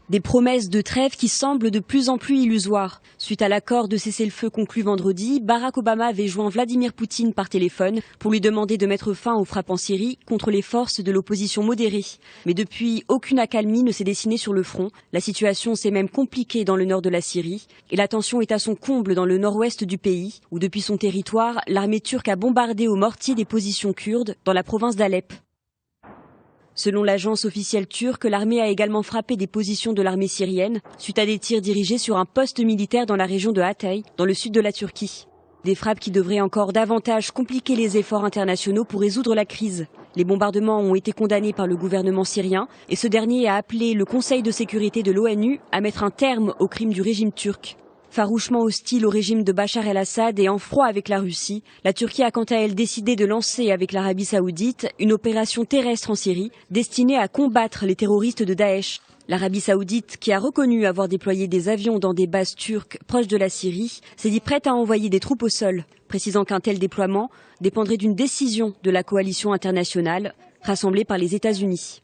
Des promesses de trêve qui semblent de plus en plus illusoires. Suite à l'accord de cessez-le-feu conclu vendredi, Barack Obama avait joint Vladimir Poutine par téléphone pour lui demander de mettre fin aux frappes en Syrie contre les forces de l'opposition modérée. Mais depuis, aucune accalmie ne s'est dessinée sur le front. La situation s'est même compliquée dans le nord de la Syrie et la tension est à son comble dans le nord-ouest du pays, où depuis son territoire, l'armée turque a bombardé au mortier des positions kurdes dans la province d'Alep. Selon l'agence officielle turque, l'armée a également frappé des positions de l'armée syrienne suite à des tirs dirigés sur un poste militaire dans la région de Hatay, dans le sud de la Turquie. Des frappes qui devraient encore davantage compliquer les efforts internationaux pour résoudre la crise. Les bombardements ont été condamnés par le gouvernement syrien et ce dernier a appelé le Conseil de sécurité de l'ONU à mettre un terme aux crimes du régime turc. Farouchement hostile au régime de Bachar el-Assad et en froid avec la Russie, la Turquie a quant à elle décidé de lancer avec l'Arabie saoudite une opération terrestre en Syrie destinée à combattre les terroristes de Daesh. L'Arabie saoudite, qui a reconnu avoir déployé des avions dans des bases turques proches de la Syrie, s'est dit prête à envoyer des troupes au sol, précisant qu'un tel déploiement dépendrait d'une décision de la coalition internationale rassemblée par les États-Unis.